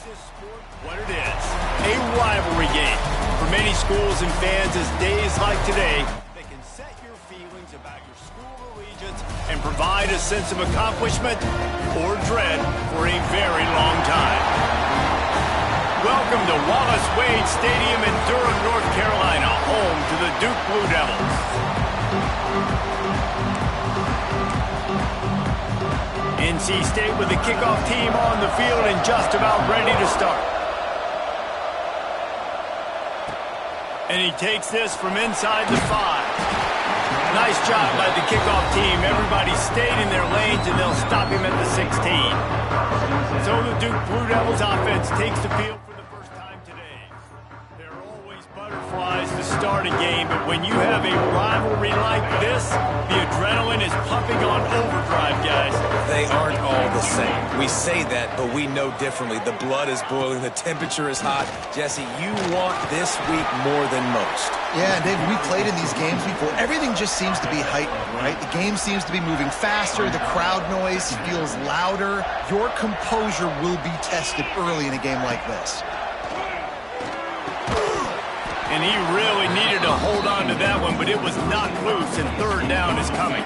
this sport what it is, a rivalry game. For many schools and fans, as days like today, they can set your feelings about your school allegiance and provide a sense of accomplishment or dread for a very long time. Welcome to Wallace Wade Stadium in Durham, North Carolina, home to the Duke Blue Devils. NC State with the kickoff team on the field and just about ready to start. And he takes this from inside the 5. Nice job by the kickoff team. Everybody stayed in their lanes and they'll stop him at the 16. So the Duke Blue Devils offense takes the field for the first time today. There are always butterflies to start a game, but when you have a rivalry like this, the adrenaline is pumping on overdrive, guys. They aren't all the same. We say that, but we know differently. The blood is boiling. The temperature is hot. Jesse, you want this week more than most. Yeah, David, we played in these games before. Everything just seems to be heightened, right? The game seems to be moving faster. The crowd noise feels louder. Your composure will be tested early in a game like this. And he really needed to hold on to that one, but it was not loose, and third down is coming.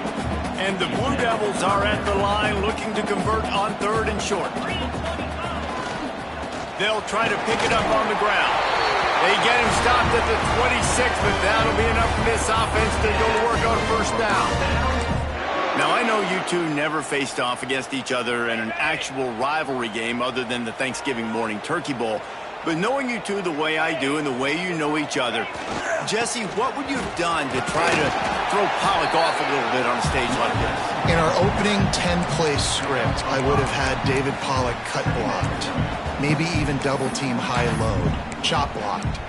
And the Blue Devils are at the line looking to convert on third and short. They'll try to pick it up on the ground. They get him stopped at the 26, but that'll be enough for this offense to go to work on first down. Now, I know you two never faced off against each other in an actual rivalry game other than the Thanksgiving morning Turkey Bowl. But knowing you two the way I do and the way you know each other, Jesse, what would you have done to try to throw Pollock off a little bit on a stage like this? In our opening 10-play script, I would have had David Pollock cut blocked, maybe even double-team high-load, chop blocked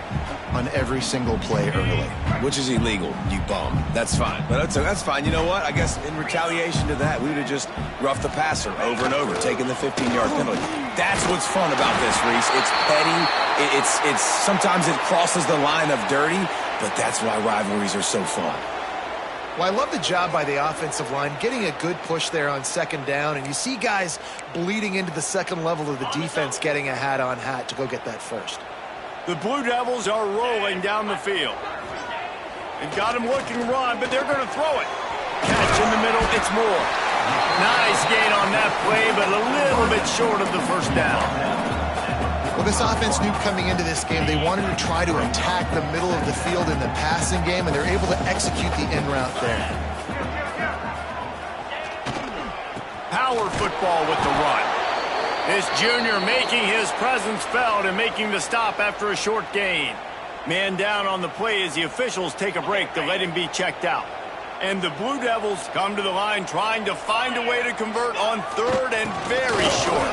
on every single play early. Which is illegal, you bum. That's fine. But that's fine. You know what? I guess in retaliation to that, we would have just roughed the passer over and over, taking the 15-yard penalty. That's what's fun about this, Reese. It's petty. It's sometimes it crosses the line of dirty, but that's why rivalries are so fun. Well, I love the job by the offensive line, getting a good push there on second down, and you see guys bleeding into the second level of the defense getting a hat-on-hat to go get that first. The Blue Devils are rolling down the field. They've got him looking run, but they're going to throw it. Catch in the middle, it's Moore. Nice gain on that play, but a little bit short of the first down. Well, this offense knew coming into this game they wanted to try to attack the middle of the field in the passing game, and they're able to execute the in route there. Power football with the run. This junior making his presence felt and making the stop after a short gain. Man down on the play as the officials take a break to let him be checked out. And the Blue Devils come to the line trying to find a way to convert on third and very short.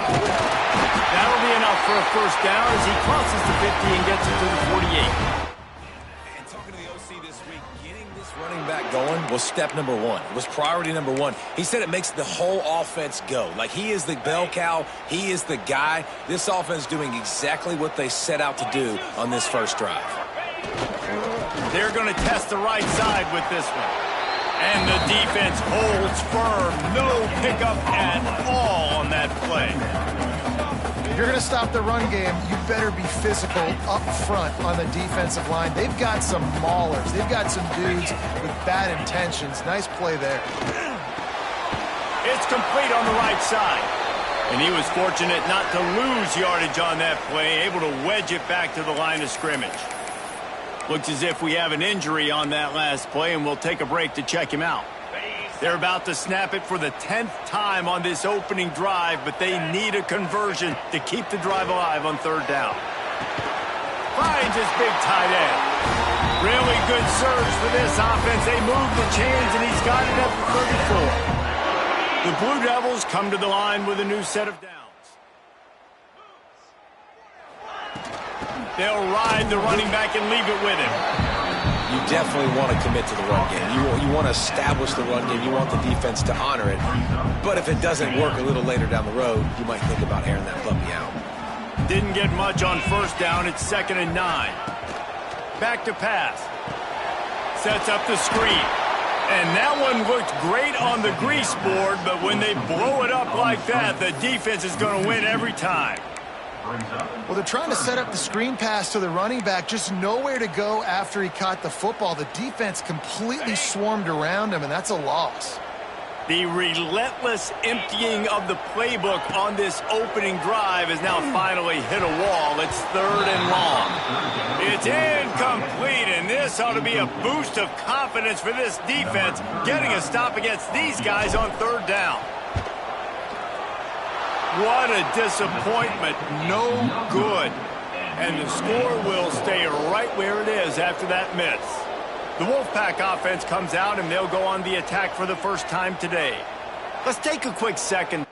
That'll be enough for a first down as he crosses the 50 and gets it to the 48. And talking to the OC this week, getting this running back going was step number one. It was priority number one. He said it makes the whole offense go. Like, he is the bell cow. He is the guy. This offense is doing exactly what they set out to do on this first drive. They're going to test the right side with this one. And the defense holds firm. No pickup at all on that play. If you're going to stop the run game, you better be physical up front on the defensive line. They've got some maulers. They've got some dudes with bad intentions. Nice play there. It's complete on the right side. And he was fortunate not to lose yardage on that play, able to wedge it back to the line of scrimmage. Looks as if we have an injury on that last play, and we'll take a break to check him out. They're about to snap it for the 10th time on this opening drive, but they need a conversion to keep the drive alive on third down. Finds his big tight end. Really good surge for this offense. They move the chains, and he's got it up to 34. The Blue Devils come to the line with a new set of downs. They'll ride the running back and leave it with him. You definitely want to commit to the run game. You want to establish the run game. You want the defense to honor it. But if it doesn't work a little later down the road, you might think about airing that puppy out. Didn't get much on first down. It's 2nd and 9. Back to pass. Sets up the screen. And that one looked great on the grease board, but when they blow it up like that, the defense is going to win every time. Well, they're trying to set up the screen pass to the running back, just nowhere to go after he caught the football. The defense completely swarmed around him, and that's a loss. The relentless emptying of the playbook on this opening drive has now finally hit a wall. It's 3rd and long. It's incomplete, and this ought to be a boost of confidence for this defense, getting a stop against these guys on 3rd down. What a disappointment. No good. And the score will stay right where it is after that miss. The Wolfpack offense comes out, and they'll go on the attack for the first time today. Let's take a quick second.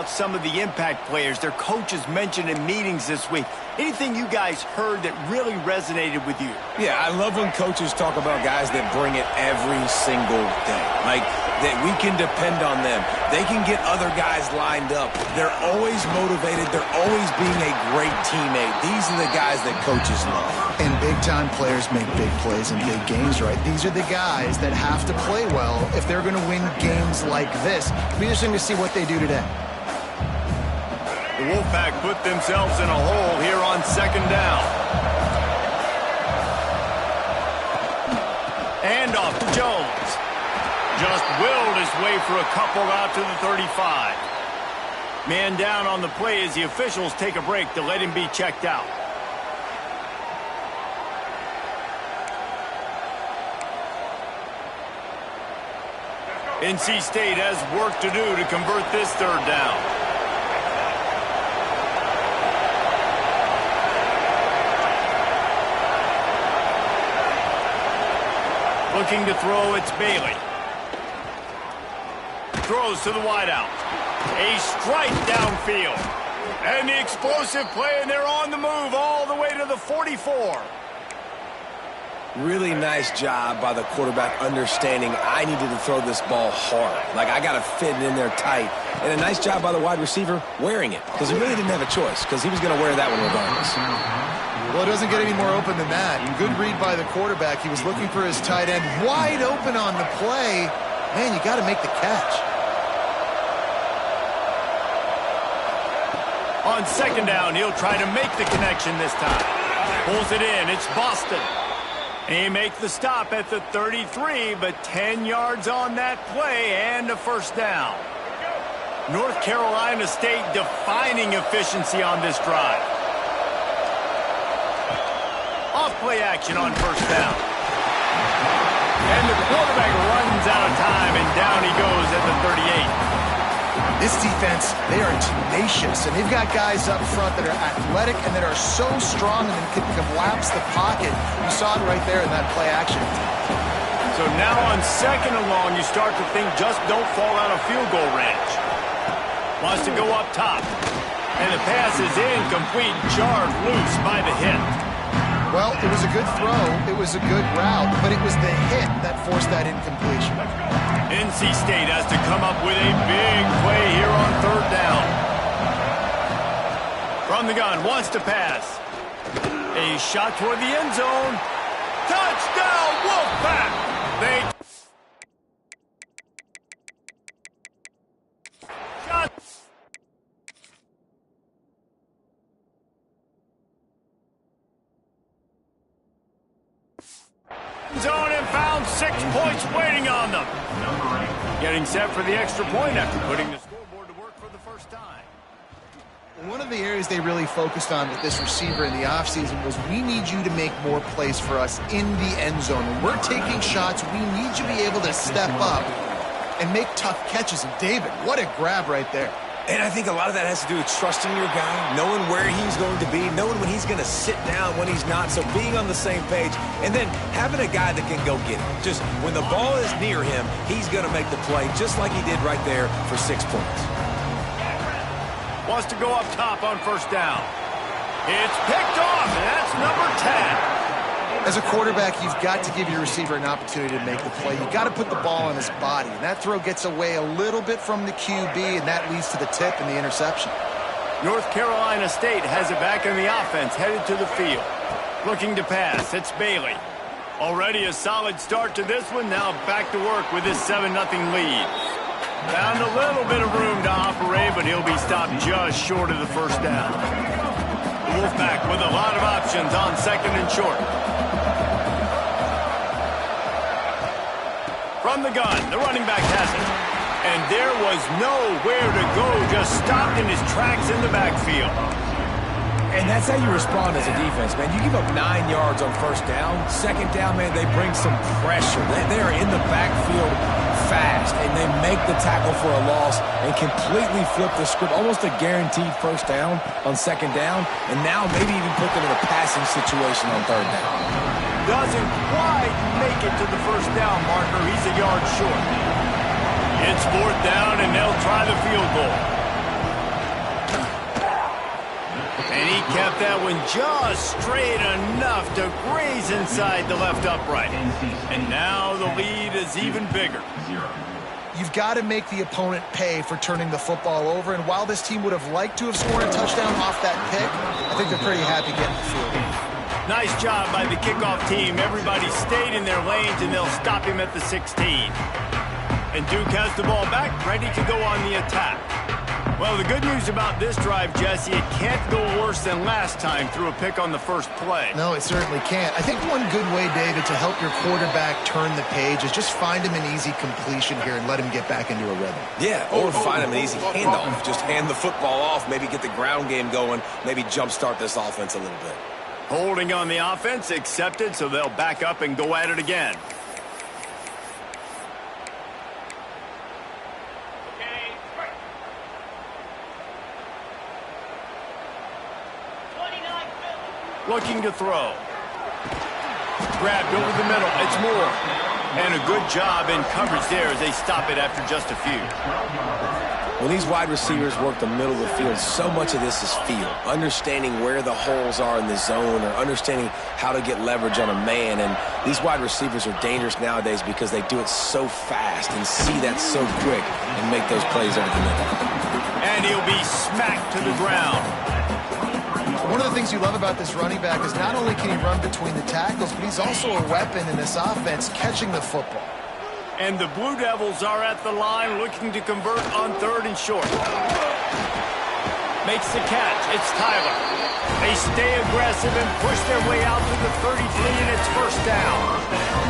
Some of the impact players their coaches mentioned in meetings this week. Anything you guys heard that really resonated with you? Yeah, I love when coaches talk about guys that bring it every single day. Like, that we can depend on them. They can get other guys lined up. They're always motivated. They're always being a great teammate. These are the guys that coaches love. And big-time players make big plays in big games, right? These are the guys that have to play well if they're going to win games like this. It'll be interesting to see what they do today. The Wolfpack put themselves in a hole here on 2nd down. And off to Jones. Just willed his way for a couple out to the 35. Man down on the play as the officials take a break to let him be checked out. NC State has work to do to convert this 3rd down. Looking to throw, it's Bailey. Throws to the wideout. A strike downfield. And the explosive play, and they're on the move all the way to the 44. Really nice job by the quarterback understanding I needed to throw this ball hard. Like, I got to fit it in there tight. And a nice job by the wide receiver wearing it, because he really didn't have a choice, because he was going to wear that one regardless. Well, it doesn't get any more open than that. Good read by the quarterback. He was looking for his tight end wide open on the play. Man, you got to make the catch. On 2nd down, he'll try to make the connection this time. Pulls it in. It's Boston. He makes the stop at the 33, but 10 yards on that play and a 1st down. North Carolina State defining efficiency on this drive. Off-play action on 1st down. And the quarterback runs out of time, and down he goes at the 38. This defense, they are tenacious, and they've got guys up front that are athletic and that are so strong and can collapse the pocket. You saw it right there in that play action. So now on 2nd and long, you start to think just don't fall out of field goal range. Wants to go up top. And the pass is incomplete, jarred loose by the hit. Well, it was a good throw, it was a good route, but it was the hit that forced that incompletion. NC State has to come up with a big play here on 3rd down. From the gun, wants to pass. A shot toward the end zone. Touchdown, Wolfpack! They shot. Zone and found 6 points waiting on them. Getting set for the extra point after putting the scoreboard to work for the first time. One of the areas they really focused on with this receiver in the offseason was we need you to make more plays for us in the end zone. When we're taking shots, we need you to be able to step up and make tough catches. And David, what a grab right there. And I think a lot of that has to do with trusting your guy, knowing where he's going to be, knowing when he's going to sit down, when he's not, so being on the same page, and then having a guy that can go get it. Just when the ball is near him, he's going to make the play just like he did right there for 6 points. Wants to go up top on 1st down. It's picked off, and that's number 10. As a quarterback, you've got to give your receiver an opportunity to make the play. You've got to put the ball on his body, and that throw gets away a little bit from the QB, and that leads to the tip and the interception. North Carolina State has it back in the offense, headed to the field. Looking to pass, it's Bailey. Already a solid start to this one, now back to work with his 7-0 lead. Found a little bit of room to operate, but he'll be stopped just short of the first down. The Wolfpack with a lot of options on 2nd and short. From the gun, the running back has it. And there was nowhere to go, just stopped in his tracks in the backfield. And that's how you respond as a defense, man. You give up 9 yards on 1st down. 2nd down, man, they bring some pressure. They are in the backfield fast, and they make the tackle for a loss and completely flip the script. Almost a guaranteed 1st down on 2nd down, and now maybe even put them in a passing situation on 3rd down. Doesn't quite make it to the 1st down marker. He's a yard short. It's 4th down, and they'll try the field goal. And he kept that one just straight enough to graze inside the left upright. And now the lead is even bigger. You've got to make the opponent pay for turning the football over, and while this team would have liked to have scored a touchdown off that pick, I think they're pretty happy getting the field. Nice job by the kickoff team. Everybody stayed in their lanes, and they'll stop him at the 16. And Duke has the ball back, ready to go on the attack. Well, the good news about this drive, Jesse, it can't go worse than last time through a pick on the first play. No, it certainly can't. I think one good way, David, to help your quarterback turn the page is just find him an easy completion here and let him get back into a rhythm. Yeah, or find him an easy handoff. Just hand the football off, maybe get the ground game going, maybe jumpstart this offense a little bit. Holding on the offense, accepted, so they'll back up and go at it again. Looking to throw. Grabbed over the middle. It's Moore. And a good job in coverage there as they stop it after just a few. When these wide receivers work the middle of the field, so much of this is feel. Understanding where the holes are in the zone or understanding how to get leverage on a man. And these wide receivers are dangerous nowadays because they do it so fast and see that so quick and make those plays over the middle. And he'll be smacked to the ground. One of the things you love about this running back is not only can he run between the tackles, but he's also a weapon in this offense catching the football. And the Blue Devils are at the line looking to convert on 3rd and short. Makes the catch. It's Tyler. They stay aggressive and push their way out to the 33, and it's 1st down.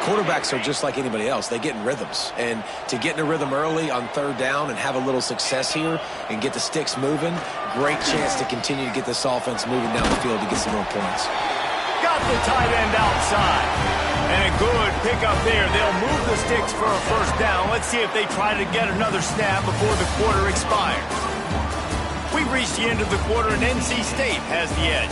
Quarterbacks are just like anybody else. They get in rhythms. And to get in a rhythm early on 3rd down and have a little success here and get the sticks moving, great chance to continue to get this offense moving down the field to get some more points. Got the tight end outside. And a good pickup there. They'll move the sticks for a 1st down. Let's see if they try to get another snap before the quarter expires. We've reached the end of the quarter, and NC State has the edge.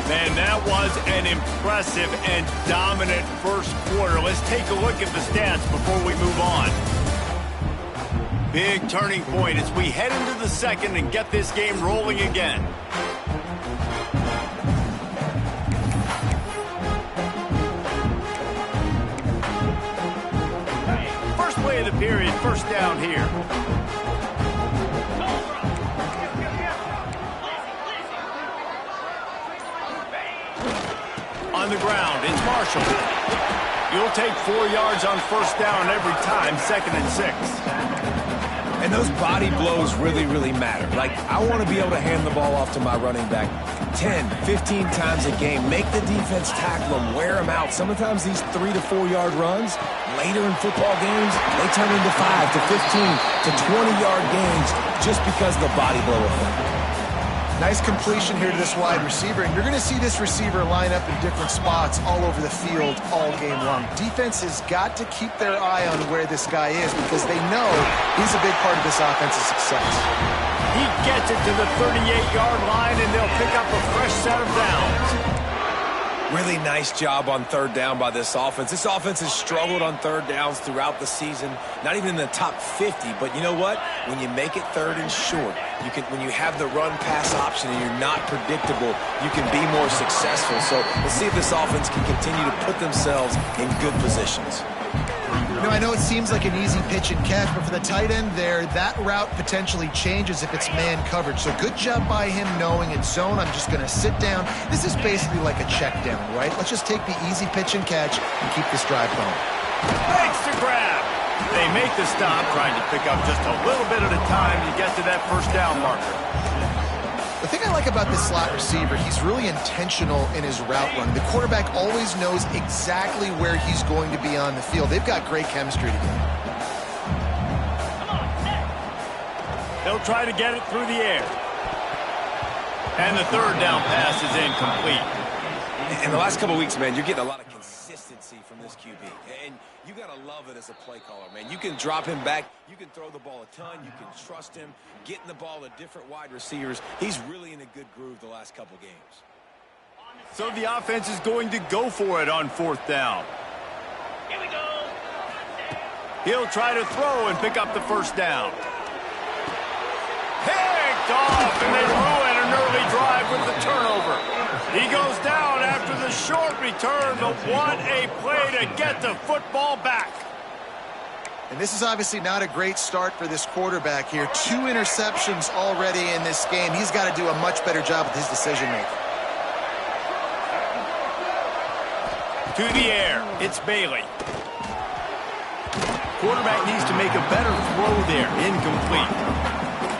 Man, that was an impressive and dominant first quarter. Let's take a look at the stats before we move on. Big turning point as we head into the 2nd and get this game rolling again. First play of the period, 1st down here. On the ground, it's Marshall. You'll take 4 yards on 1st down every time, 2nd and 6. And those body blows really, really matter. Like, I want to be able to hand the ball off to my running back 10, 15 times a game. Make the defense tackle them, wear them out. Sometimes these 3 to 4 yard runs, later in football games, they turn into 5 to 15 to 20-yard gains just because of the body blow effect. Nice completion here to this wide receiver, and you're going to see this receiver line up in different spots all over the field all game long. Defense has got to keep their eye on where this guy is because they know he's a big part of this offense's success. He gets it to the 38-yard line, and they'll pick up a fresh set of downs. Really nice job on 3rd down by this offense. This offense has struggled on 3rd downs throughout the season. Not even in the top 50, but you know what? When you make it 3rd and short, when you have the run-pass option and you're not predictable, you can be more successful. So let's see if this offense can continue to put themselves in good positions. You know, I know it seems like an easy pitch and catch, but for the tight end there, that route potentially changes if it's man coverage. So good job by him knowing it's zone. I'm just going to sit down. This is basically like a check down, right? Let's just take the easy pitch and catch and keep this drive going. Makes the grab. They make the stop, trying to pick up just a little bit at a time to get to that first down marker. The thing I like about this slot receiver, he's really intentional in his route run. The quarterback always knows exactly where he's going to be on the field. They've got great chemistry together. They'll try to get it through the air. And the third down pass is incomplete. In the last couple of weeks, man, you're getting a lot of consistency from this QB. And you got to love it as a play caller, man. You can drop him back. You can throw the ball a ton. You can trust him, getting the ball to different wide receivers. He's really in a good groove the last couple games. So the offense is going to go for it on fourth down. Here we go. He'll try to throw and pick up the first down. Picked off, and they ruin an early drive with the turnover. He goes down after the short return, but what a play to get the football back. And this is obviously not a great start for this quarterback here. 2 interceptions already in this game. He's got to do a much better job with his decision-making. To the air, it's Bailey. Quarterback needs to make a better throw there, incomplete.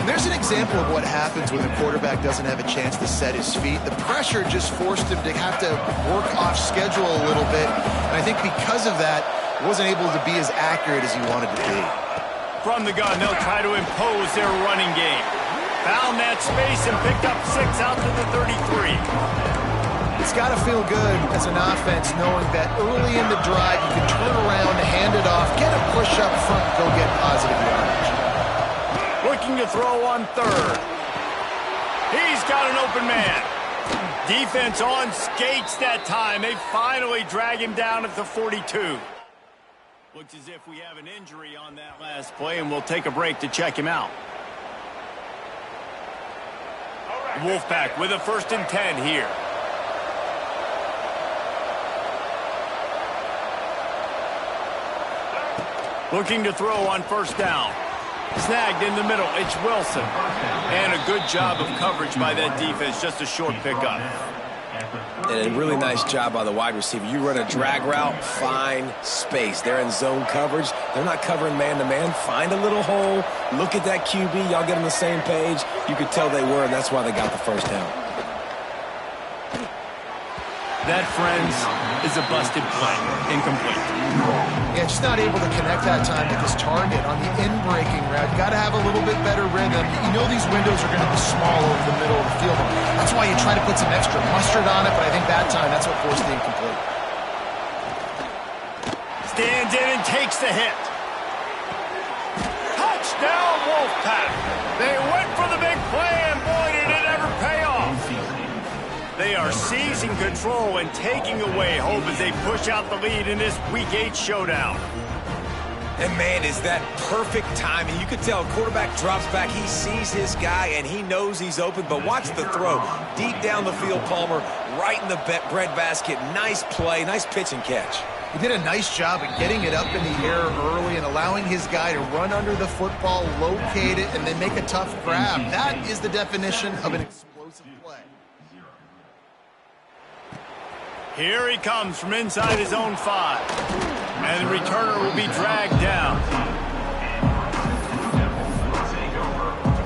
And there's an example of what happens when the quarterback doesn't have a chance to set his feet. The pressure just forced him to have to work off schedule a little bit. And I think because of that, wasn't able to be as accurate as he wanted to be. From the gun, they'll try to impose their running game. Found that space and picked up 6 out to the 33. It's got to feel good as an offense knowing that early in the drive you can turn around, hand it off, get a push up front, go get positive yardage. Looking to throw on third. He's got an open man. Defense on skates that time. They finally drag him down at the 42. Looks as if we have an injury on that last play, and we'll take a break to check him out. Wolfpack with a 1st and 10 here. Looking to throw on first down. Snagged in the middle, it's Wilson. And a good job of coverage by that defense, just a short pickup. And a really nice job by the wide receiver. You run a drag route, find space. They're in zone coverage. They're not covering man-to-man. Find a little hole. Look at that QB. Y'all get on the same page. You could tell they were, and that's why they got the first down. That, friends, is a busted play. Incomplete. Yeah, just not able to connect that time with his target on the in-breaking route. Got to have a little bit better rhythm. You know these windows are going to be small over the middle of the field. That's why you try to put some extra mustard on it, but I think that time that's what forced the incomplete. Stands in and takes the hit. Touchdown, Wolfpack. They went for the big play, and boy, did it ever pay off. They are seizing control and taking away hope as they push out the lead in this Week 8 showdown. And, man, is that perfect timing. You can tell quarterback drops back. He sees his guy, and he knows he's open. But watch the throw. Deep down the field, Palmer, right in the breadbasket. Nice play, nice pitch and catch. He did a nice job of getting it up in the air early and allowing his guy to run under the football, locate it, and then make a tough grab. That is the definition of an explosive play. Here he comes from inside his own 5. And the returner will be dragged down.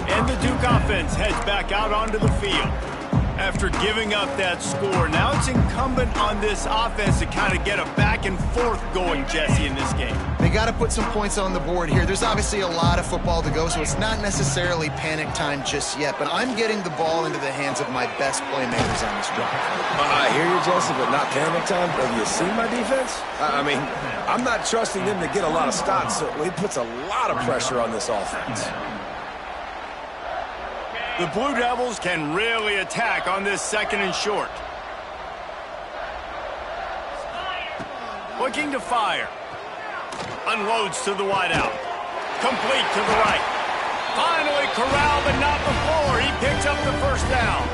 And the Duke offense heads back out onto the field. After giving up that score, now it's incumbent on this offense to kind of get a back and forth going, Jesse, in this game. They got to put some points on the board here. There's obviously a lot of football to go, so it's not necessarily panic time just yet, but I'm getting the ball into the hands of my best playmakers on this drive. I hear you, Jesse, but not panic time. Have you seen my defense? I mean, I'm not trusting them to get a lot of stops, so it puts a lot of pressure on this offense. The Blue Devils can really attack on this 2nd and short. Looking to fire. Unloads to the wideout. Complete to the right. Finally corralled, but not before. He picks up the first down.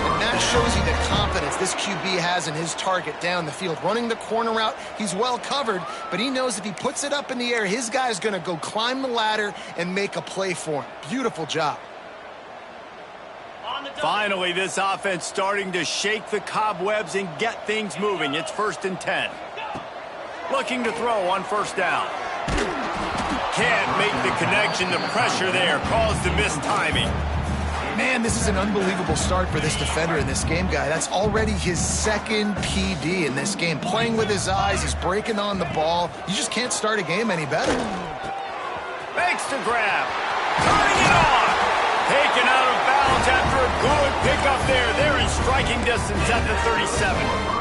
And that shows you the confidence this QB has in his target down the field. Running the corner route, he's well covered, but he knows if he puts it up in the air, his guy's going to go climb the ladder and make a play for him. Beautiful job. Finally, this offense starting to shake the cobwebs and get things moving. It's 1st and 10. Looking to throw on 1st down. Can't make the connection. The pressure there caused the missed timing. Man, this is an unbelievable start for this defender in this game, guy. That's already his 2nd PD in this game. Playing with his eyes, he's breaking on the ball. You just can't start a game any better. Makes the grab. Turning it on. Taken out of bounds after a good pickup there. They're in striking distance at the 37.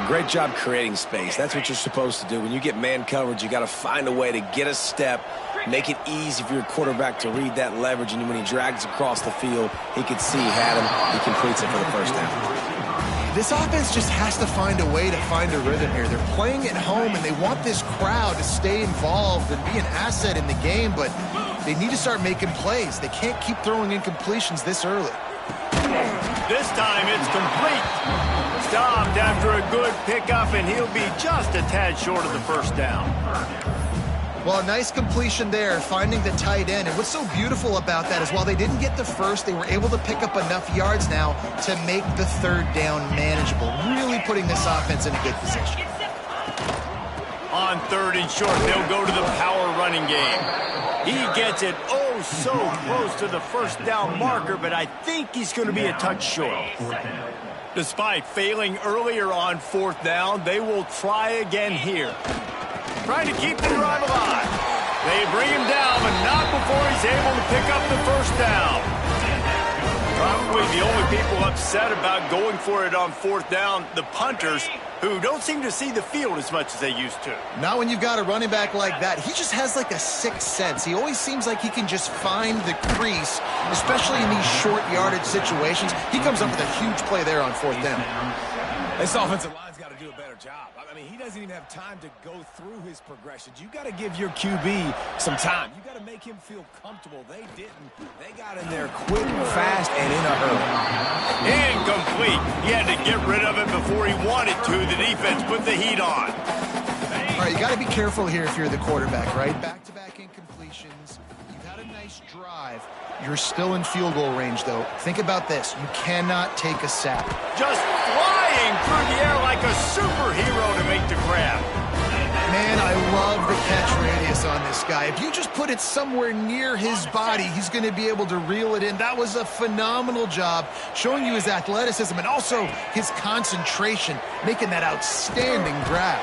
Great job creating space. That's what you're supposed to do. When you get man coverage, you got to find a way to get a step, make it easy for your quarterback to read that leverage, and when he drags across the field, he can see he had him. He completes it for the 1st down. This offense just has to find a way to find a rhythm here. They're playing at home, and they want this crowd to stay involved and be an asset in the game, but they need to start making plays. They can't keep throwing incompletions this early. This time it's complete. Stopped after a good pickup, and he'll be just a tad short of the 1st down. Well, a nice completion there, finding the tight end. And what's so beautiful about that is while they didn't get the first, they were able to pick up enough yards now to make the 3rd down manageable, really putting this offense in a good position. On 3rd and short, they'll go to the power running game. He gets it so close to the 1st down marker, but I think he's going to be a touch short. Despite failing earlier on 4th down, they will try again here. Trying to keep the drive alive. They bring him down, but not before he's able to pick up the 1st down. Probably the only people upset about going for it on 4th down, the punters, who don't seem to see the field as much as they used to. Not when you've got a running back like that. He just has like a 6th sense. He always seems like he can just find the crease, especially in these short yardage situations. He comes up with a huge play there on 4th down. This offensive line's got to do a better job. I mean, he doesn't even have time to go through his progressions. You got to give your QB some time. You got to make him feel comfortable. They didn't. They got in there quick, fast, and in a hurry. Incomplete. He had to get rid of it before he wanted to. The defense put the heat on. All right, you got to be careful here if you're the quarterback, right? Back-to-back incompletions. You've had a nice drive. You're still in field goal range, though. Think about this. You cannot take a sack. Just flying through the air like a superhero to make the grab. Man, I love the catch radius on this guy. If you just put it somewhere near his body, he's going to be able to reel it in. That was a phenomenal job, showing you his athleticism and also his concentration, making that outstanding grab.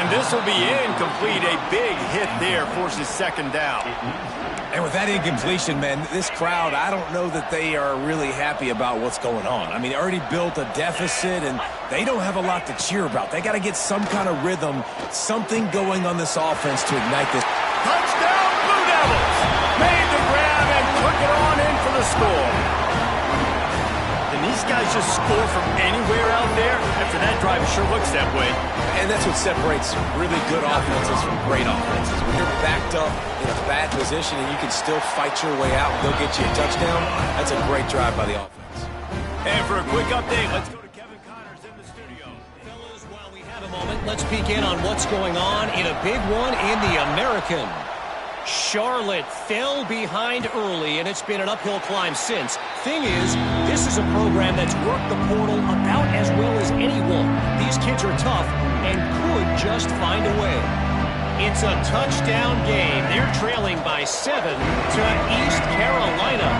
And this will be incomplete. A big hit there forces 2nd down. And with that incompletion, man, this crowd, I don't know that they are really happy about what's going on. I mean, they already built a deficit, and they don't have a lot to cheer about. They got to get some kind of rhythm, something going on this offense to ignite this. Touchdown, Blue Devils! Made the grab and took it on in for the score. And these guys just score from anywhere out there? After that drive, it sure looks that way. And that's what separates really good offenses from great offenses. When you're backed up in a bad position and you can still fight your way out and go get you a touchdown, that's a great drive by the offense. And for a quick update, let's go to Kevin Connors in the studio. Fellas, while we have a moment, let's peek in on what's going on in a big one in the American. Charlotte fell behind early, and it's been an uphill climb since. Thing is, this is a program that's worked the portal about as well as anyone. These kids are tough and could just find a way. It's a touchdown game. They're trailing by 7 to East Carolina.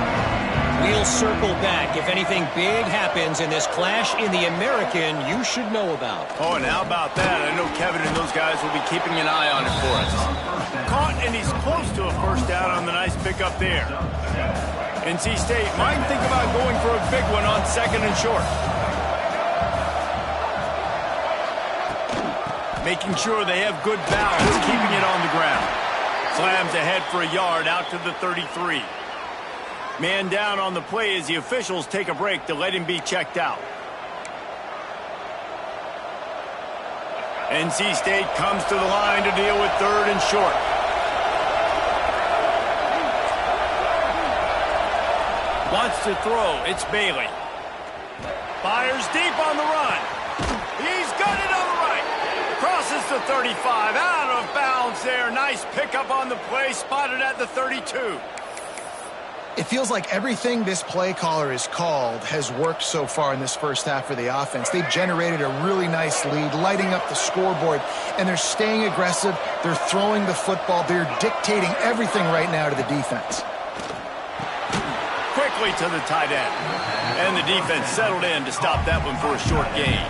We'll circle back if anything big happens in this clash in the American you should know about. Oh, and how about that? I know Kevin and those guys will be keeping an eye on it for us. Caught, and he's close to a 1st down on the nice pickup there. NC State might think about going for a big one on 2nd and short. Making sure they have good balance, keeping it on the ground. Slams ahead for a yard out to the 33. Man down on the play as the officials take a break to let him be checked out. NC State comes to the line to deal with 3rd and short. Wants to throw. It's Bailey. Fires deep on the run. He's got it on the right. Crosses the 35. Out of bounds there. Nice pickup on the play. Spotted at the 32. It feels like everything this play caller has called has worked so far in this first half for the offense. They've generated a really nice lead, lighting up the scoreboard, and they're staying aggressive. They're throwing the football. They're dictating everything right now to the defense. Quickly to the tight end. And the defense settled in to stop that one for a short gain.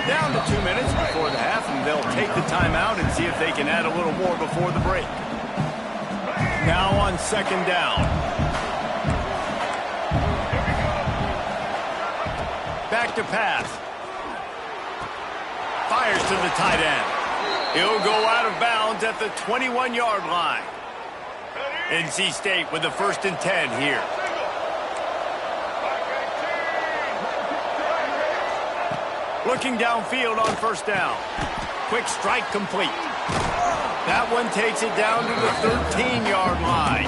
Down to 2 minutes before the half, and they'll take the timeout and see if they can add a little more before the break. Now on second down. Back to pass. Fires to the tight end. He'll go out of bounds at the 21-yard line. NC State with the 1st and 10 here. Looking downfield on first down. Quick strike complete. That one takes it down to the 13-yard line.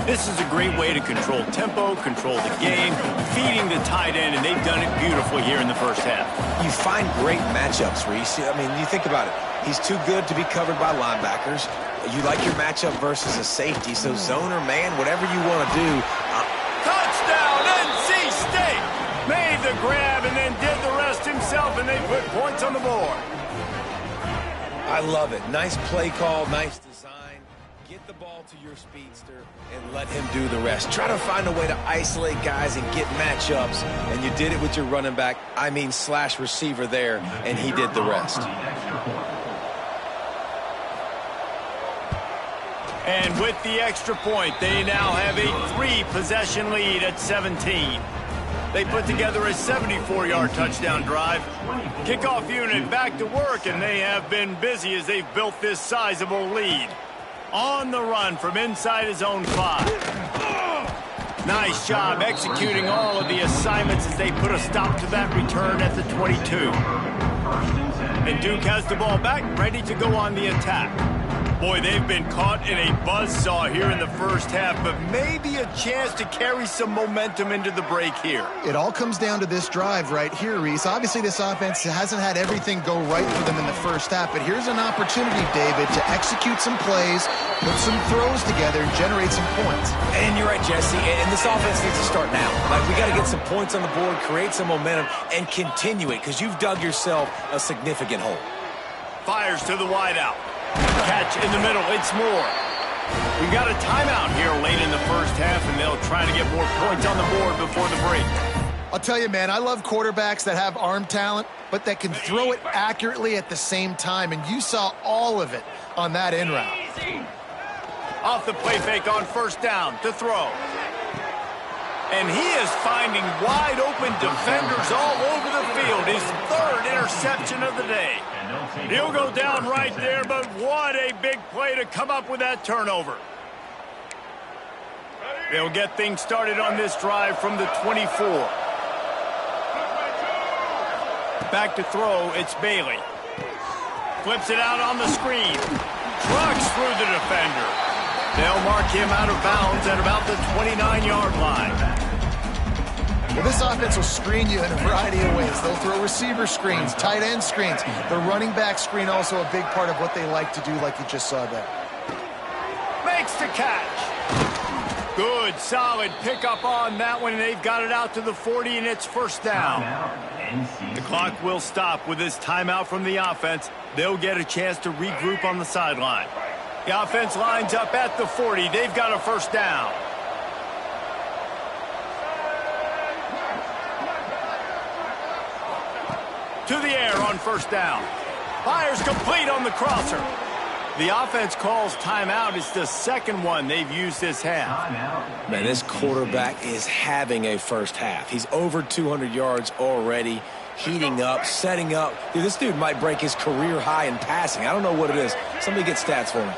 This is a great way to control tempo, control the game, feeding the tight end, and they've done it beautifully here in the first half. You find great matchups, Reese. I mean, you think about it. He's too good to be covered by linebackers. You like your matchup versus a safety, so zone or man, whatever you want to do. Touchdown, NC State! Made the grab and then did the rest himself, and they put points on the board. I love it. Nice play call, nice design. Get the ball to your speedster and let him do the rest. Try to find a way to isolate guys and get matchups, and you did it with your running back, slash receiver there, and he did the rest. And with the extra point, they now have a 3-possession lead at 17. They put together a 74-yard touchdown drive. Kickoff unit back to work, and they have been busy as they've built this sizable lead. On the run from inside his own 5. Nice job executing all of the assignments as they put a stop to that return at the 22. And Duke has the ball back, ready to go on the attack. Boy, they've been caught in a buzzsaw here in the first half, but maybe a chance to carry some momentum into the break here. It all comes down to this drive right here, Reese. Obviously, this offense hasn't had everything go right for them in the first half, but here's an opportunity, David, to execute some plays, put some throws together, and generate some points. And you're right, Jesse, and this offense needs to start now. Like, we got to get some points on the board, create some momentum, and continue it, because you've dug yourself a significant hole. Fires to the wideout. Catch in the middle, it's Moore. We've got a timeout here late in the first half, and they'll try to get more points on the board before the break. I'll tell you, man, I love quarterbacks that have arm talent, but that can throw it accurately at the same time, and you saw all of it on that in route. Off the play fake on first down to throw. And he is finding wide open defenders all over the field. His 3rd interception of the day. He'll go down right there, but what a big play to come up with that turnover. They'll get things started on this drive from the 24. Back to throw, it's Bailey. Flips it out on the screen. Trucks through the defender. They'll mark him out of bounds at about the 29-yard line. Well, this offense will screen you in a variety of ways. They'll throw receiver screens, tight end screens. The running back screen also a big part of what they like to do, like you just saw there. Makes the catch. Good, solid pickup on that one, and they've got it out to the 40, and it's first down. The clock will stop with this timeout from the offense. They'll get a chance to regroup on the sideline. The offense lines up at the 40. They've got a first down. To the air on first down. Fires complete on the crosser. The offense calls timeout. It's the second one they've used this half. Man, this quarterback is having a first half. He's over 200 yards already, heating up, setting up. Dude, this dude might break his career high in passing. I don't know what it is. Somebody get stats for me.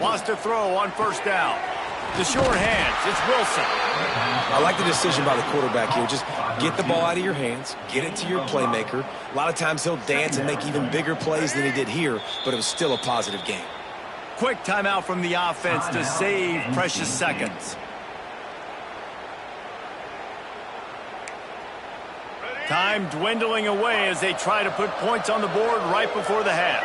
Wants to throw on first down. The short hands. It's Wilson. I like the decision by the quarterback here. Just get the ball out of your hands, get it to your playmaker. A lot of times he'll dance and make even bigger plays than he did here, but it was still a positive game. Quick timeout from the offense to save precious seconds. Time dwindling away as they try to put points on the board right before the half.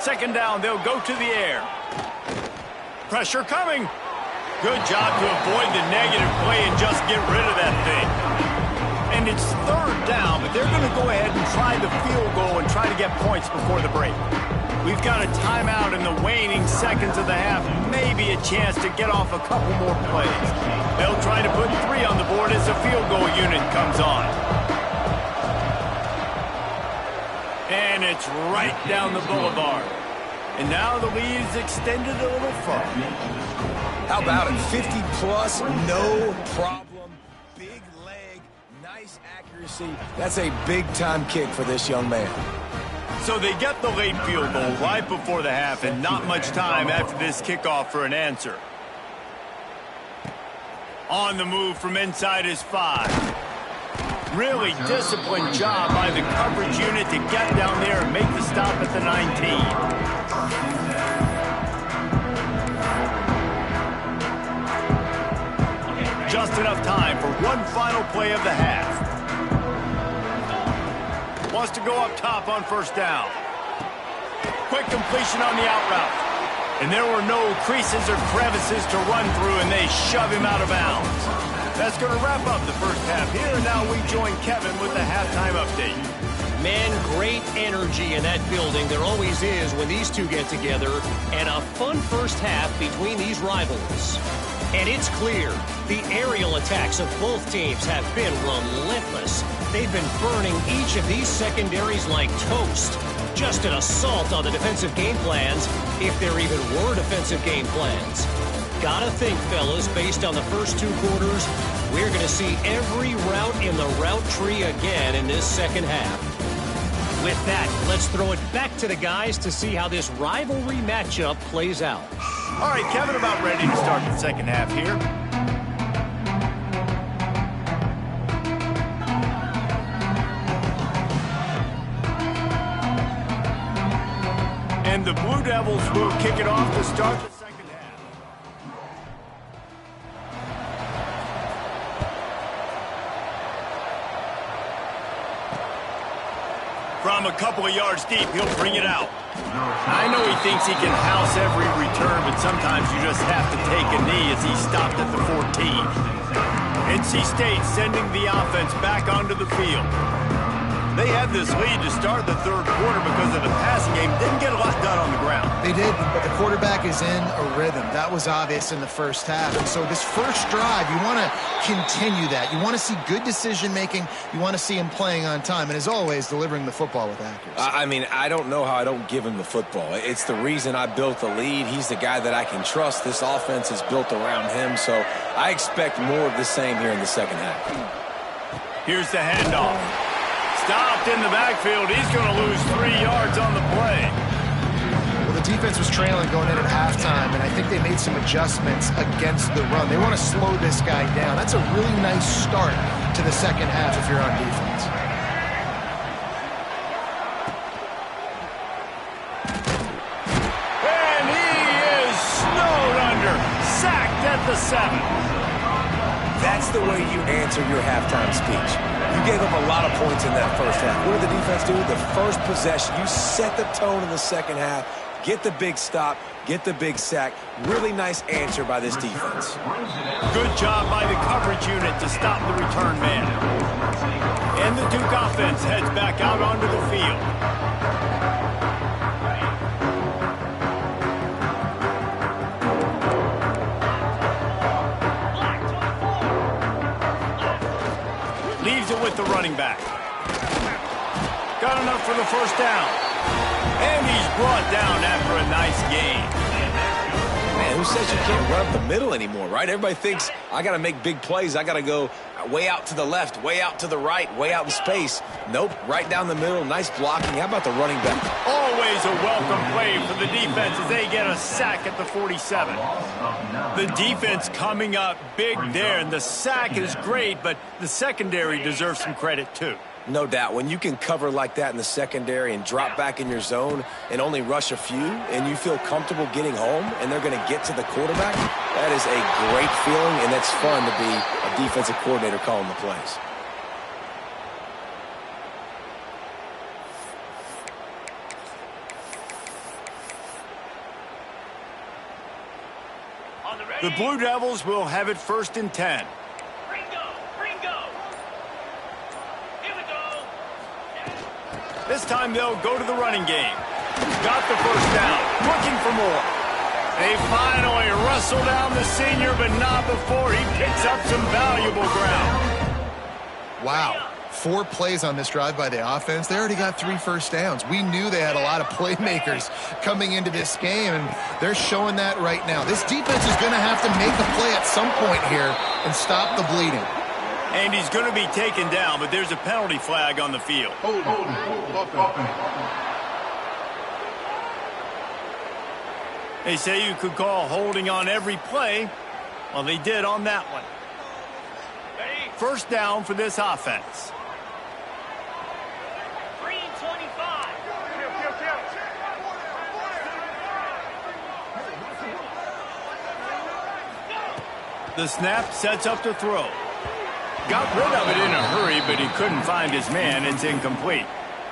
Second down, they'll go to the air. Pressure coming. Good job to avoid the negative play and just get rid of that thing. And it's third down, but they're going to go ahead and try the field goal and try to get points before the break. We've got a timeout in the waning seconds of the half. Maybe a chance to get off a couple more plays. They'll try to put 3 on the board as the field goal unit comes on. And it's right down the boulevard. And now the lead is extended a little further. How about it? 50-plus, no problem. Big leg, nice accuracy. That's a big-time kick for this young man. So they get the late field goal right before the half and not much time after this kickoff for an answer. On the move from inside his 5. Really disciplined job by the coverage unit to get down there and make the stop at the 19. Just enough time for one final play of the half. Wants to go up top on first down. Quick completion on the out route. And there were no creases or crevices to run through, and they shove him out of bounds. That's going to wrap up the first half here, and now we join Kevin with the halftime update. Man, great energy in that building. There always is when these two get together, and a fun first half between these rivals. And it's clear, the aerial attacks of both teams have been relentless. They've been burning each of these secondaries like toast. Just an assault on the defensive game plans, if there even were defensive game plans. Gotta think, fellas, based on the first 2 quarters, we're going to see every route in the route tree again in this second half. With that, let's throw it back to the guys to see how this rivalry matchup plays out. All right, Kevin, about ready to start the second half here. And the Blue Devils will kick it off to start the second half. From a couple of yards deep, he'll bring it out. I know he thinks he can house every return, but sometimes you just have to take a knee as he stopped at the 14. NC State sending the offense back onto the field. They had this lead to start the third quarter because of the passing game. Didn't get a lot done on the ground. They did, but the quarterback is in a rhythm. That was obvious in the first half. And so this first drive, you want to continue that. You want to see good decision-making. You want to see him playing on time. And as always, delivering the football with accuracy. I mean, I don't know how I don't give him the football. It's the reason I built the lead. He's the guy that I can trust. This offense is built around him. So I expect more of the same here in the second half. Here's the handoff. Stopped in the backfield. He's going to lose 3 yards on the play. Well, the defense was trailing going in at halftime, and I think they made some adjustments against the run. They want to slow this guy down. That's a really nice start to the second half if you're on defense. And he is snowed under. Sacked at the 7. That's the way you answer your halftime speech. You gave up a lot of points in that first half. What did the defense do? The first possession, you set the tone in the second half, get the big stop, get the big sack. Really nice answer by this defense. Good job by the coverage unit to stop the return man. And the Duke offense heads back out onto the field. Leaves it with the running back. Got enough for the first down. And he's brought down after a nice gain. Man, who says you can't run up the middle anymore, right? Everybody thinks, I got to make big plays. I got to go way out to the left, way out to the right, way out in space. Nope, right down the middle. Nice blocking. How about the running back? Always a welcome play for the defense as they get a sack at the 47. The defense coming up big there, and the sack is great, but the secondary deserves some credit too. No doubt. When you can cover like that in the secondary and drop back in your zone and only rush a few, and you feel comfortable getting home and they're going to get to the quarterback, that is a great feeling, and it's fun to be a defensive coordinator calling the plays. The Blue Devils will have it 1st and 10. This time they'll go to the running game. Got the first down. Looking for more. They finally wrestle down the senior, but not before he picks up some valuable ground. Wow. 4 plays on this drive by the offense. They already got 3 first downs. We knew they had a lot of playmakers coming into this game, and they're showing that right now. This defense is going to have to make a play at some point here and stop the bleeding. And he's going to be taken down, but there's a penalty flag on the field. They say you could call holding on every play. Well, they did on that one. First down for this offense. The snap sets up to throw. Got rid of it in a hurry, but he couldn't find his man. It's incomplete.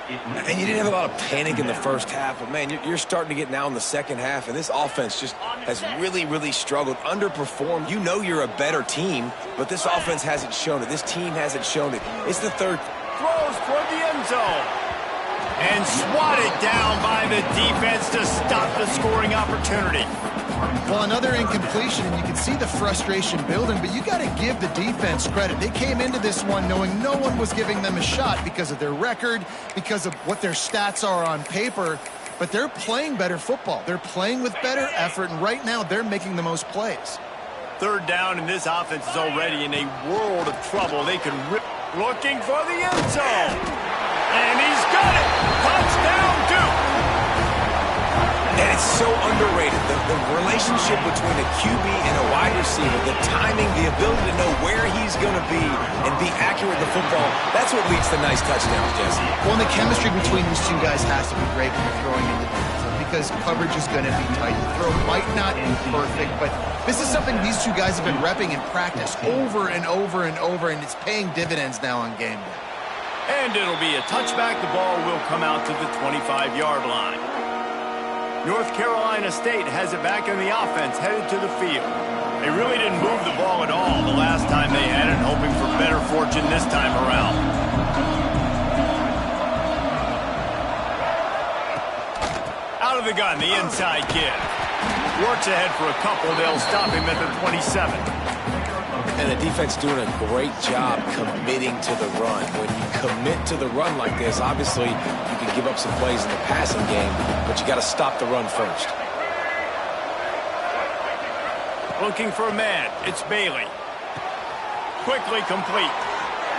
And you didn't have a lot of panic in the first half, but, man, you're starting to get now in the second half, and this offense just has really, really struggled, underperformed. You know you're a better team, but this offense hasn't shown it. This team hasn't shown it. It's the third. Throws toward the end zone. And swatted down by the defense to stop the scoring opportunity. Well, another incompletion, and you can see the frustration building, but you got to give the defense credit. They came into this one knowing no one was giving them a shot because of their record, because of what their stats are on paper, but they're playing better football. They're playing with better effort, and right now they're making the most plays. Third down, and this offense is already in a world of trouble. They can rip, looking for the end zone. And he's got it. Touchdown, Duke. And it's so underrated. The relationship between a QB and a wide receiver, the timing, the ability to know where he's going to be and be accurate with the football, that's what leads to nice touchdowns, Jesse. Well, and the chemistry between these two guys has to be great when you're throwing into the defense because coverage is going to be tight. The throw might not be perfect, but this is something these two guys have been repping in practice over and over and over, and it's paying dividends now on game day. And it'll be a touchback. The ball will come out to the 25-yard line. North Carolina State has it back in the offense, headed to the field. They really didn't move the ball at all the last time they had it, hoping for better fortune this time around. Out of the gun, the inside kid. Works ahead for a couple. They'll stop him at the 27. And the defense doing a great job committing to the run. When you commit to the run like this, obviously you can give up some plays in the passing game, but you got to stop the run first. Looking for a man. It's Bailey. Quickly complete.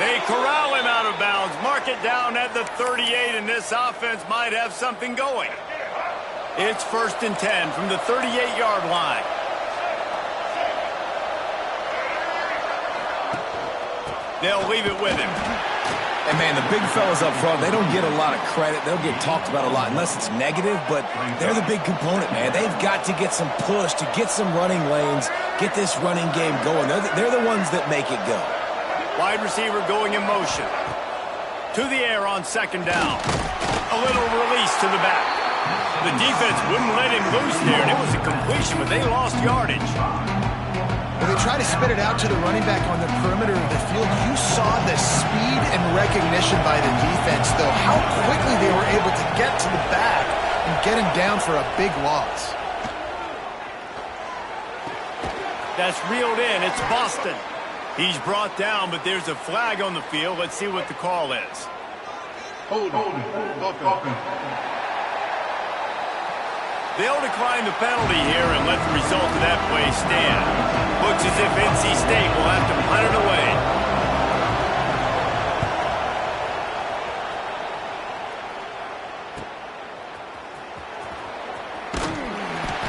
They corral him out of bounds. Mark it down at the 38, and this offense might have something going. It's 1st and 10 from the 38-yard line. They'll leave it with him. And, man, the big fellas up front, they don't get a lot of credit. They'll get talked about a lot unless it's negative, but they're the big component, man. They've got to get some push, to get some running lanes, get this running game going. They're the ones that make it go. Wide receiver going in motion. To the air on 2nd down. A little release to the back. The defense wouldn't let him loose there, and it was a completion, but they lost yardage. When they try to spit it out to the running back on the perimeter of the field, you saw the speed and recognition by the defense, though, how quickly they were able to get to the back and get him down for a big loss. That's reeled in. It's Boston. He's brought down, but there's a flag on the field. Let's see what the call is. Hold on. They'll decline the penalty here and let the result of that play stand. Looks as if NC State will have to punt it away.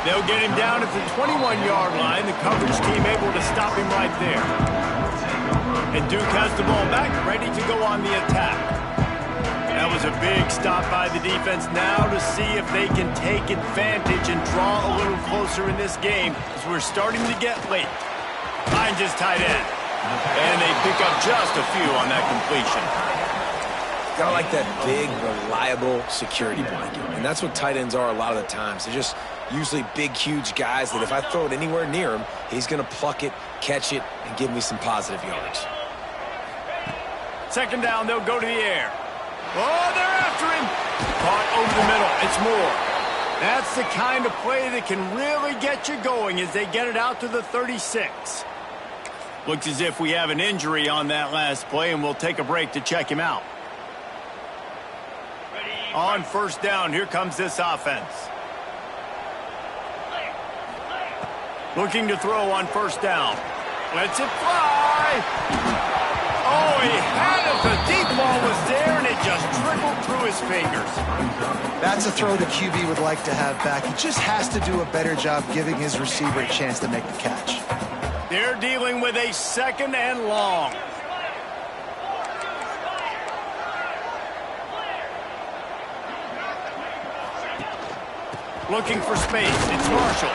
They'll get him down at the 21-yard line. The coverage team able to stop him right there. And Duke has the ball back, ready to go on the attack. That was a big stop by the defense. Now to see if they can take advantage and draw a little closer in this game as we're starting to get late. Finds his tight end. And they pick up just a few on that completion. Got like that big, reliable security blanket. And that's what tight ends are a lot of the times. They're just usually big, huge guys that if I throw it anywhere near him, he's going to pluck it, catch it, and give me some positive yards. Second down, they'll go to the air. Oh, they're after him. Caught over the middle. It's Moore. That's the kind of play that can really get you going as they get it out to the 36. Looks as if we have an injury on that last play, and we'll take a break to check him out. On first down, here comes this offense. Looking to throw on first down. Lets it fly. Oh, he had it. The deep ball was there, and it just trickled through his fingers. That's a throw the QB would like to have back. He just has to do a better job giving his receiver a chance to make the catch. They're dealing with a second and long. Looking for space. It's Marshall.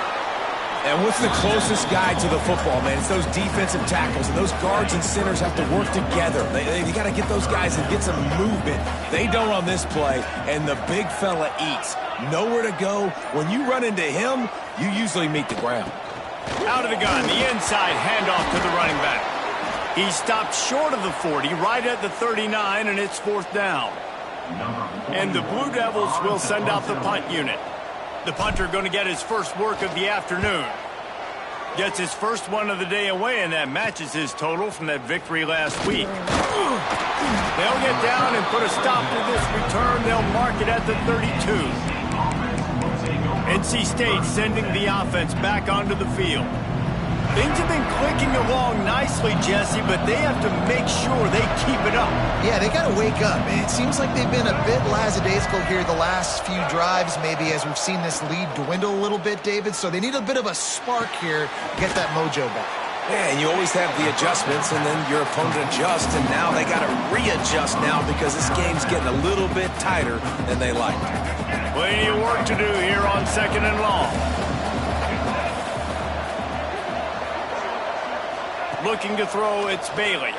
And what's the closest guy to the football, man? It's those defensive tackles, and those guards and centers have to work together. You got to get those guys and get some movement. They don't on this play, and the big fella eats. Nowhere to go. When you run into him, you usually meet the ground. Out of the gun, the inside handoff to the running back. He stopped short of the 40, right at the 39, and it's fourth down. And the Blue Devils will send out the punt unit. The punter going to get his first work of the afternoon. Gets his first one of the day away, and that matches his total from that victory last week. They'll get down and put a stop to this return. They'll mark it at the 32. NC State sending the offense back onto the field. Things have been clicking along nicely, Jesse, but they have to make sure they keep it up. Yeah, they got to wake up. It seems like they've been a bit lackadaisical here the last few drives, maybe, as we've seen this lead dwindle a little bit, David. So they need a bit of a spark here to get that mojo back. Yeah, and you always have the adjustments, and then your opponent adjusts, and now they got to readjust now because this game's getting a little bit tighter than they like. Plenty of work to do here on second and long. Looking to throw, it's Bailey.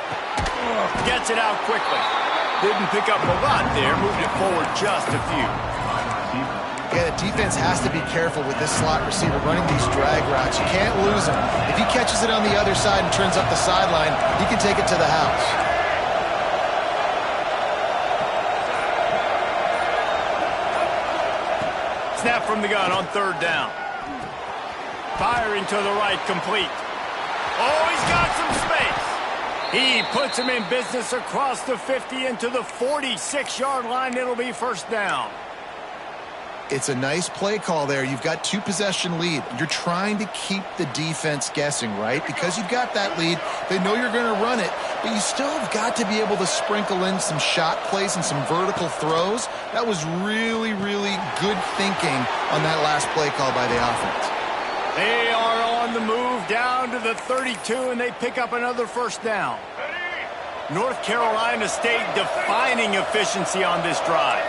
Gets it out quickly. Didn't pick up a lot there, moved it forward just a few. Yeah, the defense has to be careful with this slot receiver running these drag routes. You can't lose him. If he catches it on the other side and turns up the sideline, he can take it to the house. Snap from the gun on third down. Firing to the right, complete. Oh, he's got some space. He puts him in business across the 50 into the 46-yard line. It'll be first down. It's a nice play call there. You've got two-possession lead. You're trying to keep the defense guessing, right? Because you've got that lead, they know you're going to run it, but you still have got to be able to sprinkle in some shot plays and some vertical throws. That was really, really good thinking on that last play call by the offense. They are on the move down to the 32, and they pick up another first down. North Carolina State defining efficiency on this drive.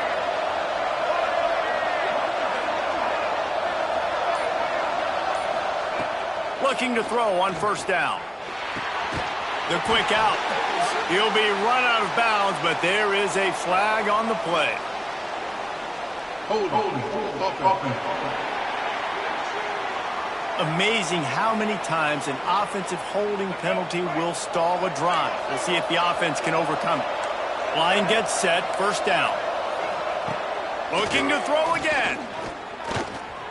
Looking to throw on first down. The quick out. He'll be run out of bounds, but there is a flag on the play. Holding. Amazing how many times an offensive holding penalty will stall a drive. We'll see if the offense can overcome it. Line gets set, first down. Looking to throw again.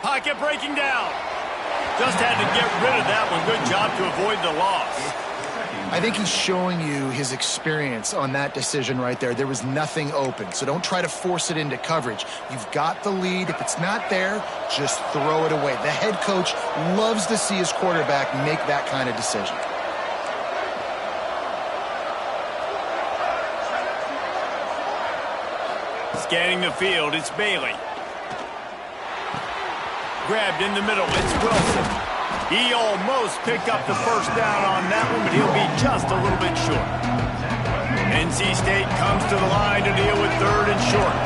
Pocket breaking down. Just had to get rid of that one. Good job to avoid the loss. I think he's showing you his experience on that decision right there. There was nothing open, so don't try to force it into coverage. You've got the lead. If it's not there, just throw it away. The head coach loves to see his quarterback make that kind of decision. Scanning the field, it's Bailey. Grabbed in the middle, it's Wilson. He almost picked up the first down on that one, but he'll be just a little bit short. NC State comes to the line to deal with 3rd and short.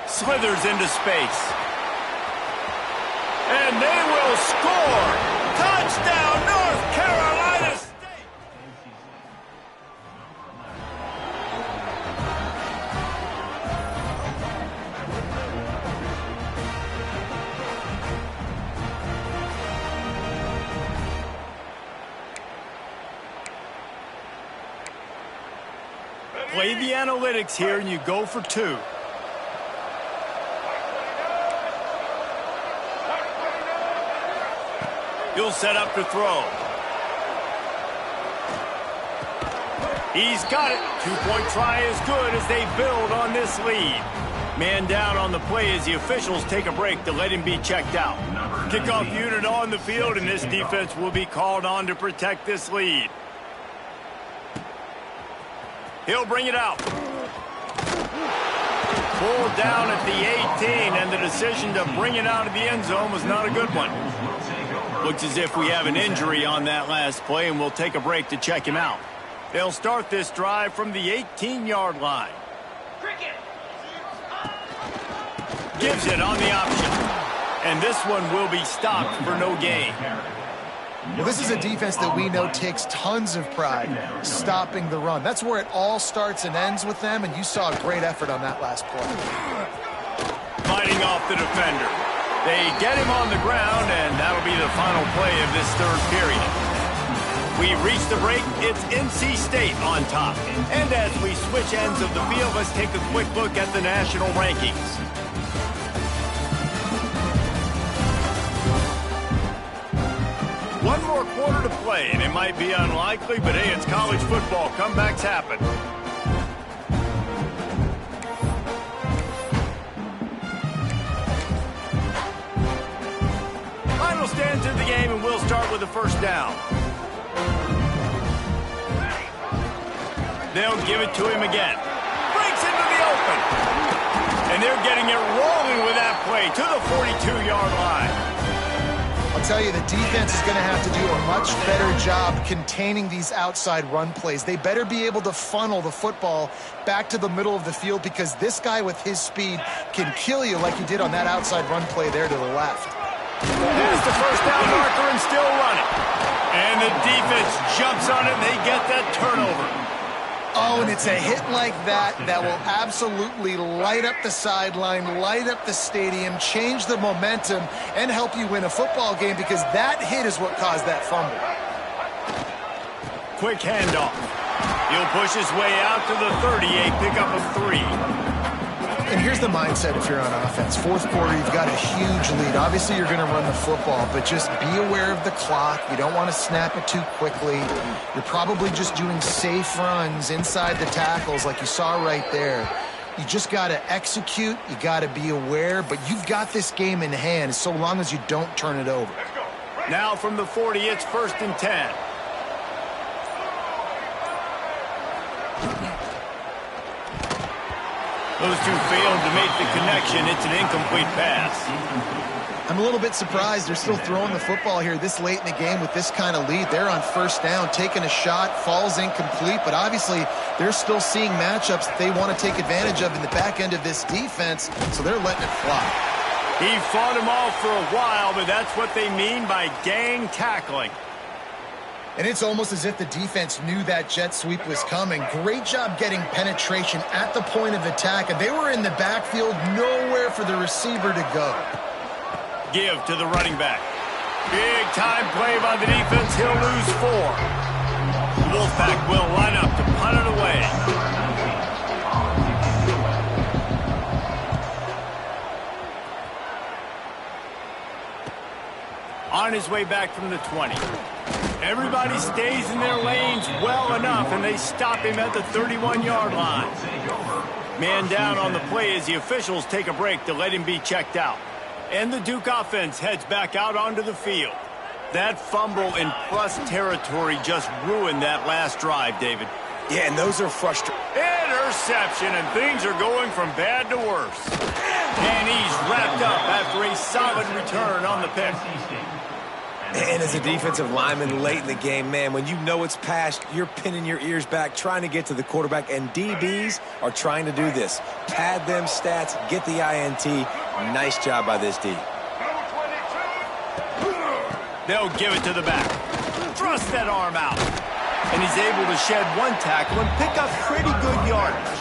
Slithers into space. And they will score! Touchdown, North Carolina State! Play the analytics here, and you go for 2. He'll set up to throw. He's got it. 2-point try is good as they build on this lead. Man down on the play as the officials take a break to let him be checked out. Kickoff unit on the field, and this defense will be called on to protect this lead. He'll bring it out. Pulled down at the 18, and the decision to bring it out of the end zone was not a good one. Looks as if we have an injury on that last play, and we'll take a break to check him out. They'll start this drive from the 18-yard line. Gives it on the option. And this one will be stopped for no gain. Well, this is a defense that we know takes tons of pride stopping the run. That's where it all starts and ends with them, and you saw a great effort on that last play. Fighting off the defender. They get him on the ground, and that'll be the final play of this 3rd period. We reach the break. It's NC State on top. And as we switch ends of the field, let's take a quick look at the national rankings. One more quarter to play, and it might be unlikely, but hey, it's college football. Comebacks happen. Final stands in the game, and we'll start with a 1st down. They'll give it to him again. Breaks into the open. And they're getting it rolling with that play to the 42-yard line. I'll tell you, the defense is going to have to do a much better job containing these outside run plays. They better be able to funnel the football back to the middle of the field, because this guy with his speed can kill you like he did on that outside run play there to the left. There's the 1st down marker and still running. And the defense jumps on it, and they get that turnover. Oh, and it's a hit like that that will absolutely light up the sideline, light up the stadium, change the momentum, and help you win a football game, because that hit is what caused that fumble. Quick handoff. He'll push his way out to the 38, pick up a 3. And here's the mindset if you're on offense. 4th quarter, you've got a huge lead. Obviously, you're going to run the football, but just be aware of the clock. You don't want to snap it too quickly. You're probably just doing safe runs inside the tackles like you saw right there. You just got to execute. You got to be aware, but you've got this game in hand so long as you don't turn it over. Now from the 40, it's 1st and 10. Those two failed to make the connection. It's an incomplete pass. I'm a little bit surprised they're still throwing the football here this late in the game with this kind of lead. They're on 1st down, taking a shot, falls incomplete, but obviously they're still seeing matchups that they want to take advantage of in the back end of this defense, so they're letting it fly. He fought him off for a while, but that's what they mean by gang tackling. And it's almost as if the defense knew that jet sweep was coming. Great job getting penetration at the point of attack, and they were in the backfield, nowhere for the receiver to go. Give to the running back. Big time play by the defense. He'll lose 4. The Wolfpack will line up to punt it away. On his way back from the 20. Everybody stays in their lanes well enough, and they stop him at the 31-yard line. Man down on the play as the officials take a break to let him be checked out. And the Duke offense heads back out onto the field. That fumble in plus territory just ruined that last drive, David. Yeah, and those are frustrating. Interception, and things are going from bad to worse. And he's wrapped up after a solid return on the pick. And as a defensive lineman late in the game, man, when you know it's past, you're pinning your ears back, trying to get to the quarterback, and DBs are trying to do this. Pad them stats, get the INT. Nice job by this D. They'll give it to the back. Thrust that arm out. And he's able to shed one tackle and pick up pretty good yardage.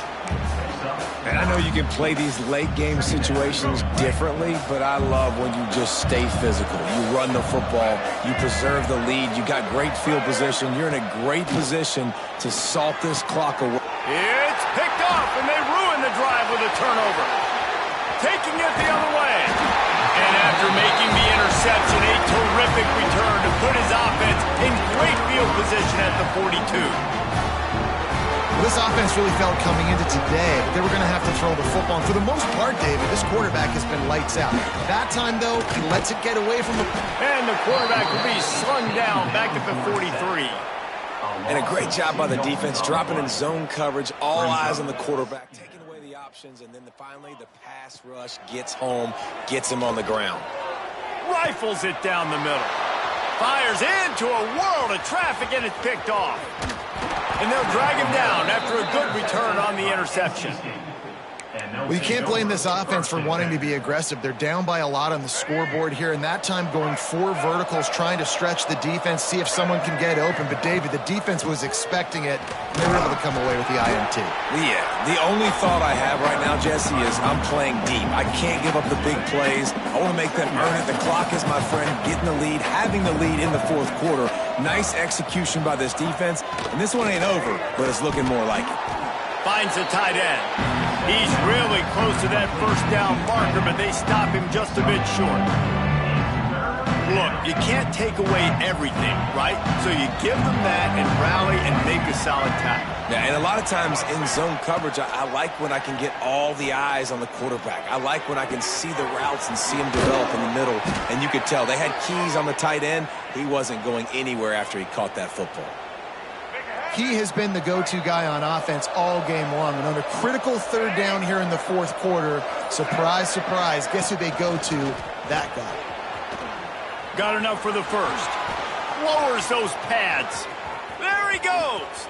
And I know you can play these late game situations differently, but I love when you just stay physical. You run the football, you preserve the lead, you got great field position, you're in a great position to salt this clock away. It's picked off, and they ruin the drive with a turnover. Taking it the other way. And after making the interception, a terrific return to put his offense in great field position at the 42. This offense really felt coming into today that they were going to have to throw the football. And for the most part, David, this quarterback has been lights out. That time, though, he lets it get away from him. And the quarterback will be slung down back at the 43. And a great job by the defense, dropping in zone coverage, all eyes on the quarterback, taking away the options, and then finally the pass rush gets home, gets him on the ground. Rifles it down the middle. Fires into a world of traffic, and it's picked off. And they'll drag him down after a good return on the interception. Well, you can't blame this offense for wanting to be aggressive. They're down by a lot on the scoreboard here, and that time going 4 verticals, trying to stretch the defense, see if someone can get open. But, David, the defense was expecting it, and they were able to come away with the INT. Yeah, the only thought I have right now, Jesse, is I'm playing deep. I can't give up the big plays. I want to make them earn it. The clock is my friend. Getting the lead, having the lead in the fourth quarter. Nice execution by this defense. And this one ain't over, but it's looking more like it. Finds the tight end. He's really close to that first down marker, but they stop him just a bit short. Look, you can't take away everything, right? So you give them that and rally and make a solid tackle. Yeah, and a lot of times in zone coverage, I like when I can get all the eyes on the quarterback. I like when I can see the routes and see him develop in the middle. And you could tell they had keys on the tight end. He wasn't going anywhere after he caught that football. He has been the go-to guy on offense all game long. And on a critical third down here in the fourth quarter, surprise, surprise, guess who they go to? That guy. Got enough for the first. Lowers those pads. There he goes.